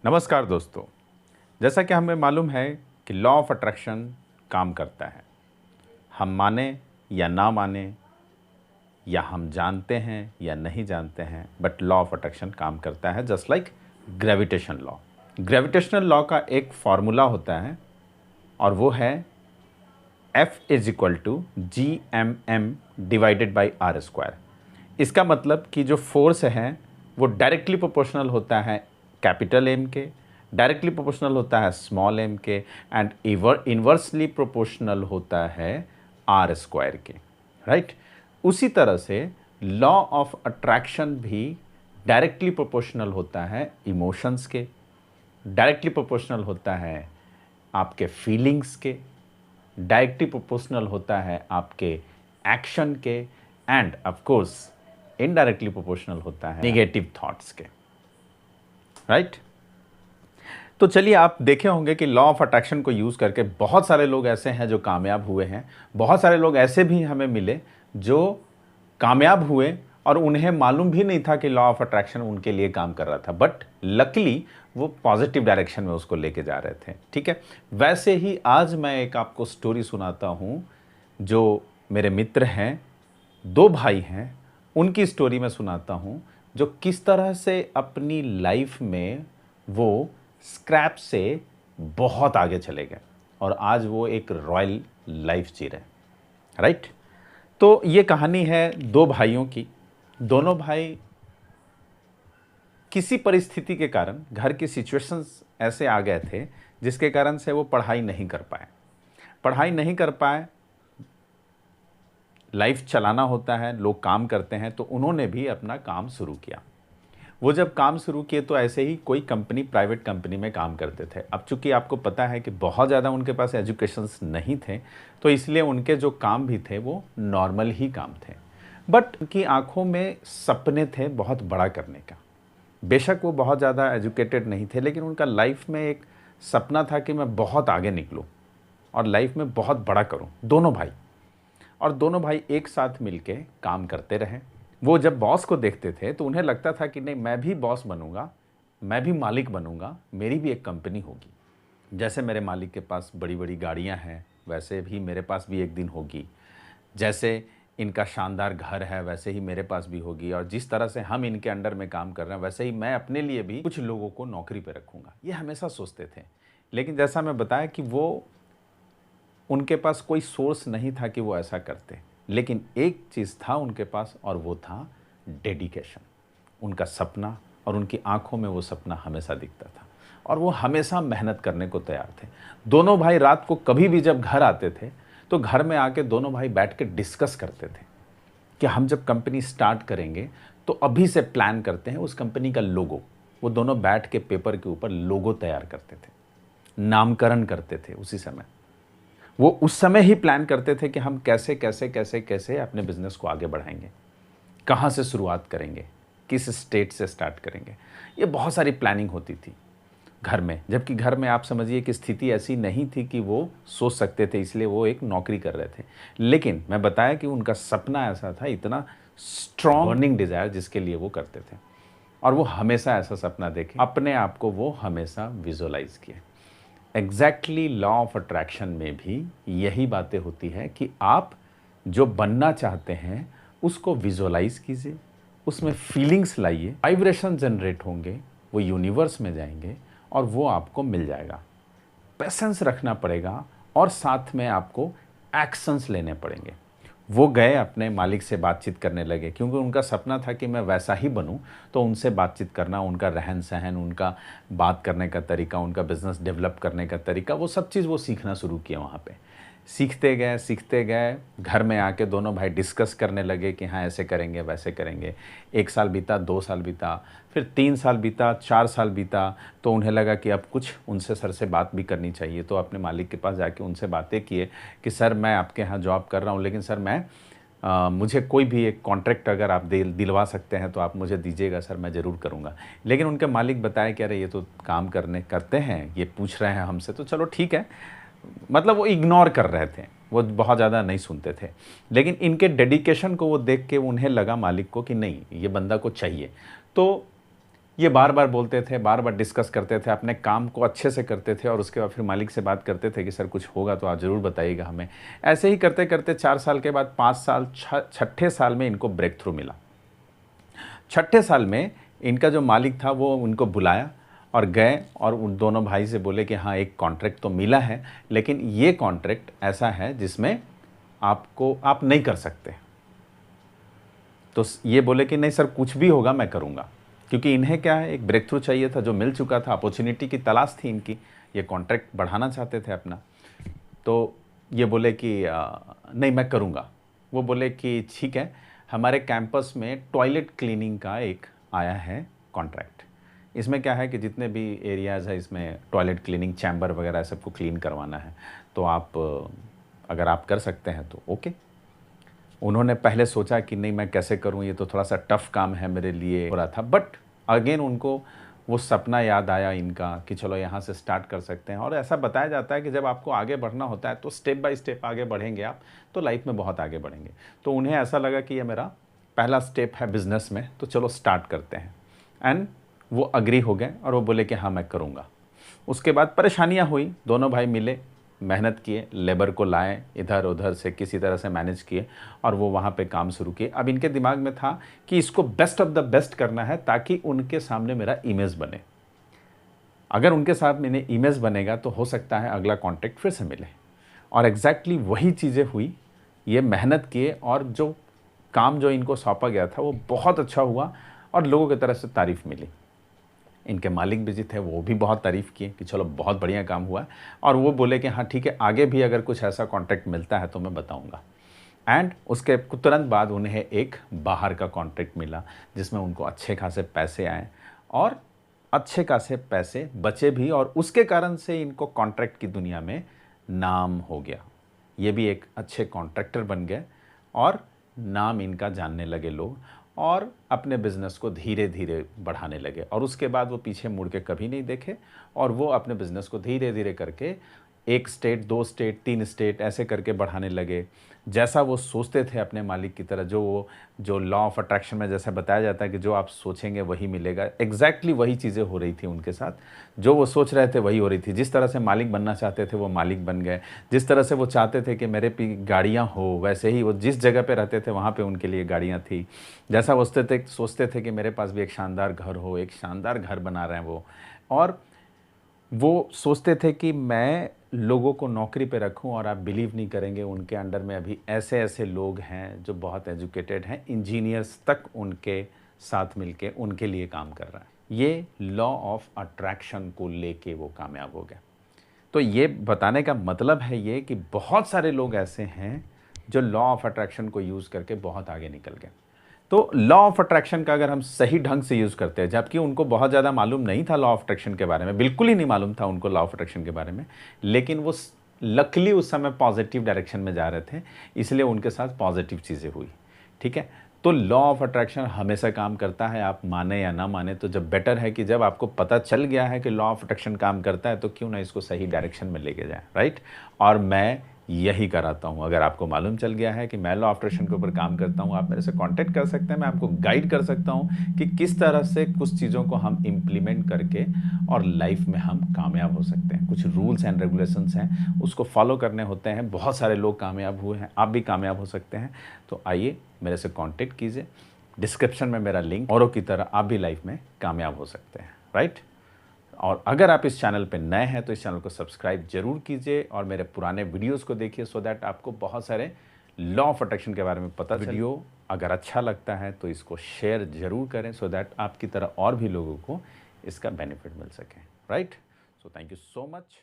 नमस्कार दोस्तों। जैसा कि हमें मालूम है कि लॉ ऑफ अट्रैक्शन काम करता है। हम माने या ना माने, या हम जानते हैं या नहीं जानते हैं, बट लॉ ऑफ अट्रैक्शन काम करता है just like gravitation law. Gravitational law का एक फॉर्मूला होता है और वो है F=GMM/R²। इसका मतलब कि जो फोर्स है वो डायरेक्टली प्रोपोर्शनल होता है कैपिटल एम के, डायरेक्टली प्रोपोर्शनल होता है स्मॉल एम के, एंड इन्वर्सली प्रोपोर्शनल होता है R² के। राइट। उसी तरह से लॉ ऑफ अट्रैक्शन भी डायरेक्टली प्रोपोर्शनल होता है इमोशंस के, डायरेक्टली प्रोपोर्शनल होता है आपके फीलिंग्स के, डायरेक्टली प्रोपोर्शनल होता है आपके एक्शन के, end of course indirectly proportional होता है नेगेटिव थॉट्स के। राइट। तो चलिए, आप देखे होंगे कि लॉ ऑफ अट्रैक्शन को यूज़ करके बहुत सारे लोग ऐसे हैं जो कामयाब हुए हैं। बहुत सारे लोग ऐसे भी हमें मिले जो कामयाब हुए और उन्हें मालूम भी नहीं था कि लॉ ऑफ अट्रैक्शन उनके लिए काम कर रहा था, बट लकीली वो पॉजिटिव डायरेक्शन में उसको लेके जा रहे थे। ठीक है। वैसे ही आज मैं एक आपको स्टोरी सुनाता हूँ जो मेरे मित्र हैं, दो भाई हैं, उनकी स्टोरी मैं सुनाता हूँ जो किस तरह से अपनी लाइफ में वो स्क्रैप से बहुत आगे चले गए और आज वो एक रॉयल लाइफ जी रहे हैं। राइट। तो ये कहानी है दो भाइयों की। दोनों भाई किसी परिस्थिति के कारण, घर की सिचुएशंस ऐसे आ गए थे जिसके कारण से वो पढ़ाई नहीं कर पाए। लाइफ चलाना होता है, लोग काम करते हैं, तो उन्होंने भी अपना काम शुरू किया। वो जब काम शुरू किए तो ऐसे ही कोई कंपनी, प्राइवेट कंपनी में काम करते थे। अब चूंकि आपको पता है कि बहुत ज़्यादा उनके पास एजुकेशंस नहीं थे, तो इसलिए उनके जो काम भी थे वो नॉर्मल ही काम थे, बट उनकी आंखों में सपने थे बहुत बड़ा करने का। बेशक वो बहुत ज़्यादा एजुकेटेड नहीं थे, लेकिन उनका लाइफ में एक सपना था कि मैं बहुत आगे निकलूं और लाइफ में बहुत बड़ा करूं। दोनों भाई एक साथ मिलके काम करते रहे। वो जब बॉस को देखते थे तो उन्हें लगता था कि नहीं, मैं भी बॉस बनूंगा, मैं भी मालिक बनूंगा, मेरी भी एक कंपनी होगी। जैसे मेरे मालिक के पास बड़ी बड़ी गाड़ियां हैं, वैसे भी मेरे पास भी एक दिन होगी। जैसे इनका शानदार घर है, वैसे ही मेरे पास भी होगी। और जिस तरह से हम इनके अंडर में काम कर रहे हैं, वैसे ही मैं अपने लिए भी कुछ लोगों को नौकरी पर रखूंगा। ये हमेशा सोचते थे। लेकिन जैसा मैं बताया कि वो, उनके पास कोई सोर्स नहीं था कि वो ऐसा करते, लेकिन एक चीज़ था उनके पास और वो था डेडिकेशन। उनका सपना, और उनकी आंखों में वो सपना हमेशा दिखता था और वो हमेशा मेहनत करने को तैयार थे। दोनों भाई रात को कभी भी जब घर आते थे तो घर में आके दोनों भाई बैठ के डिस्कस करते थे कि हम जब कंपनी स्टार्ट करेंगे तो अभी से प्लान करते हैं उस कंपनी का लोगो। वो दोनों बैठ के पेपर के ऊपर लोगो तैयार करते थे, नामकरण करते थे। उसी समय वो उस समय ही प्लान करते थे कि हम कैसे कैसे कैसे कैसे अपने बिजनेस को आगे बढ़ाएंगे, कहाँ से शुरुआत करेंगे, किस स्टेट से स्टार्ट करेंगे। ये बहुत सारी प्लानिंग होती थी घर में, जबकि घर में आप समझिए कि स्थिति ऐसी नहीं थी कि वो सोच सकते थे, इसलिए वो एक नौकरी कर रहे थे। लेकिन मैं बताया कि उनका सपना ऐसा था, इतना स्ट्रॉन्ग बर्निंग डिज़ायर जिसके लिए वो करते थे, और वो हमेशा ऐसा सपना देखे, अपने आप को वो हमेशा विजुअलाइज किए। एग्जैक्टली लॉ ऑफ अट्रैक्शन में भी यही बातें होती है कि आप जो बनना चाहते हैं उसको विजुअलाइज कीजिए, उसमें फीलिंग्स लाइए, वाइब्रेशन जनरेट होंगे, वो यूनिवर्स में जाएंगे और वो आपको मिल जाएगा। पेशेंस रखना पड़ेगा और साथ में आपको एक्शंस लेने पड़ेंगे। वो गए अपने मालिक से बातचीत करने लगे, क्योंकि उनका सपना था कि मैं वैसा ही बनूं। तो उनसे बातचीत करना, उनका रहन सहन, उनका बात करने का तरीका, उनका बिज़नेस डेवलप करने का तरीका, वो सब चीज़ वो सीखना शुरू किया वहाँ पे। सीखते गए, घर में आके दोनों भाई डिस्कस करने लगे कि हाँ ऐसे करेंगे, वैसे करेंगे। 1 साल बीता, 2 साल बीता, फिर 3 साल बीता, 4 साल बीता। तो उन्हें लगा कि अब कुछ उनसे सर से बात भी करनी चाहिए। तो अपने मालिक के पास जाके उनसे बातें किए कि सर मैं आपके यहाँ जॉब कर रहा हूँ, लेकिन सर मैं मुझे कोई भी एक कॉन्ट्रैक्ट अगर आप दिलवा सकते हैं तो आप मुझे दीजिएगा सर, मैं ज़रूर करूँगा। लेकिन उनके मालिक बताए कि अरे ये तो काम करते हैं, ये पूछ रहे हैं हमसे, तो चलो ठीक है। मतलब वो इग्नोर कर रहे थे, वो बहुत ज़्यादा नहीं सुनते थे। लेकिन इनके डेडिकेशन को वो देख के उन्हें लगा, मालिक को, कि नहीं ये बंदा को चाहिए। तो ये बार बार बोलते थे, बार बार डिस्कस करते थे, अपने काम को अच्छे से करते थे और उसके बाद फिर मालिक से बात करते थे कि सर कुछ होगा तो आप ज़रूर बताइएगा हमें। ऐसे ही करते करते 4 साल के बाद 5 साल, छठे साल में इनको ब्रेक थ्रू मिला। छठे साल में इनका जो मालिक था वो उनको बुलाया और गए और उन दोनों भाई से बोले कि हाँ, एक कॉन्ट्रैक्ट तो मिला है, लेकिन ये कॉन्ट्रैक्ट ऐसा है जिसमें आप नहीं कर सकते। तो ये बोले कि नहीं सर, कुछ भी होगा मैं करूँगा, क्योंकि इन्हें क्या है, एक ब्रेक थ्रू चाहिए था जो मिल चुका था, अपॉर्चुनिटी की तलाश थी इनकी, ये कॉन्ट्रैक्ट बढ़ाना चाहते थे अपना। तो ये बोले कि नहीं मैं करूँगा। वो बोले कि ठीक है, हमारे कैंपस में टॉयलेट क्लीनिंग का एक आया है कॉन्ट्रैक्ट। इसमें क्या है कि जितने भी एरियाज़ है इसमें टॉयलेट क्लीनिंग, चैम्बर वगैरह सबको क्लीन करवाना है, तो अगर आप कर सकते हैं तो ओके। उन्होंने पहले सोचा कि नहीं मैं कैसे करूं, ये तो थोड़ा सा टफ काम है मेरे लिए हो रहा था, बट अगेन उनको वो सपना याद आया इनका कि चलो यहाँ से स्टार्ट कर सकते हैं। और ऐसा बताया जाता है कि जब आपको आगे बढ़ना होता है तो स्टेप बाय स्टेप आगे बढ़ेंगे आप, तो लाइफ में बहुत आगे बढ़ेंगे। तो उन्हें ऐसा लगा कि ये मेरा पहला स्टेप है बिज़नेस में, तो चलो स्टार्ट करते हैं। एंड वो अग्री हो गए और वो बोले कि हाँ मैं करूँगा। उसके बाद परेशानियाँ हुई, दोनों भाई मिले, मेहनत किए, लेबर को लाए, इधर उधर से किसी तरह से मैनेज किए और वो वहाँ पे काम शुरू किए। अब इनके दिमाग में था कि इसको बेस्ट ऑफ द बेस्ट करना है ताकि उनके सामने मेरा इमेज बने। अगर उनके साथ मैंने इमेज बनेगा तो हो सकता है अगला कॉन्ट्रैक्ट फिर से मिले। और एग्जैक्टली वही चीज़ें हुई। ये मेहनत किए और जो काम जो इनको सौंपा गया था वो बहुत अच्छा हुआ और लोगों की तरफ से तारीफ़ मिली। इनके मालिक भी जी थे, वो भी बहुत तारीफ़ किए कि चलो बहुत बढ़िया काम हुआ। और वो बोले कि हाँ ठीक है, आगे भी अगर कुछ ऐसा कॉन्ट्रैक्ट मिलता है तो मैं बताऊंगा। एंड उसके तुरंत बाद उन्हें एक बाहर का कॉन्ट्रैक्ट मिला जिसमें उनको अच्छे खासे पैसे आए और अच्छे खासे पैसे बचे भी, और उसके कारण से इनको कॉन्ट्रैक्ट की दुनिया में नाम हो गया। ये भी एक अच्छे कॉन्ट्रैक्टर बन गए और नाम इनका जानने लगे लोग और अपने बिज़नेस को धीरे धीरे बढ़ाने लगे। और उसके बाद वो पीछे मुड़ के कभी नहीं देखे और वो अपने बिज़नेस को धीरे धीरे करके 1 स्टेट, 2 स्टेट, 3 स्टेट ऐसे करके बढ़ाने लगे। जैसा वो सोचते थे अपने मालिक की तरह, जो लॉ ऑफ अट्रैक्शन में जैसे बताया जाता है कि जो आप सोचेंगे वही मिलेगा, एग्जैक्टली वही चीज़ें हो रही थी उनके साथ। जो वो सोच रहे थे वही हो रही थी। जिस तरह से मालिक बनना चाहते थे वो मालिक बन गए। जिस तरह से वो चाहते थे कि मेरे पे गाड़ियाँ हो, वैसे ही वो जिस जगह पे रहते थे वहाँ पे उनके लिए गाड़ियाँ थी। जैसा वो सोचते थे कि मेरे पास भी एक शानदार घर हो, एक शानदार घर बना रहे हैं वो। और वो सोचते थे कि मैं लोगों को नौकरी पे रखूं, और आप बिलीव नहीं करेंगे उनके अंडर में अभी ऐसे ऐसे लोग हैं जो बहुत एजुकेटेड हैं, इंजीनियर्स तक उनके साथ मिलके उनके लिए काम कर रहा है। ये लॉ ऑफ अट्रैक्शन को लेके वो कामयाब हो गए। तो ये बताने का मतलब है ये कि बहुत सारे लोग ऐसे हैं जो लॉ ऑफ अट्रैक्शन को यूज़ करके बहुत आगे निकल गए। तो लॉ ऑफ अट्रैक्शन का अगर हम सही ढंग से यूज़ करते हैं, जबकि उनको बहुत ज़्यादा मालूम नहीं था लॉ ऑफ अट्रैक्शन के बारे में, बिल्कुल ही नहीं मालूम था उनको लॉ ऑफ अट्रैक्शन के बारे में, लेकिन वो लकली उस समय पॉजिटिव डायरेक्शन में जा रहे थे, इसलिए उनके साथ पॉजिटिव चीज़ें हुई। ठीक है, तो लॉ ऑफ अट्रैक्शन हमेशा काम करता है, आप माने या ना माने। तो जब बेटर है कि जब आपको पता चल गया है कि लॉ ऑफ अट्रैक्शन काम करता है तो क्यों ना इसको सही डायरेक्शन में लेके जाए, राइट। और मैं यही कराता हूँ। अगर आपको मालूम चल गया है कि मैं लॉ ऑफ अट्रैक्शन के ऊपर काम करता हूँ, आप मेरे से कांटेक्ट कर सकते हैं। मैं आपको गाइड कर सकता हूँ कि किस तरह से कुछ चीज़ों को हम इम्प्लीमेंट करके और लाइफ में हम कामयाब हो सकते हैं। कुछ रूल्स एंड रेगुलेशंस हैं, उसको फॉलो करने होते हैं। बहुत सारे लोग कामयाब हुए हैं, आप भी कामयाब हो सकते हैं। तो आइए मेरे से कांटेक्ट कीजिए, डिस्क्रिप्शन में मेरा लिंक, औरों की तरह आप भी लाइफ में कामयाब हो सकते हैं, राइट। और अगर आप इस चैनल पे नए हैं तो इस चैनल को सब्सक्राइब जरूर कीजिए और मेरे पुराने वीडियोस को देखिए, सो दैट आपको बहुत सारे लॉ ऑफ अट्रैक्शन के बारे में पता चले। वीडियो अगर अच्छा लगता है तो इसको शेयर जरूर करें, सो दैट आपकी तरह और भी लोगों को इसका बेनिफिट मिल सके, right. So thank you so much.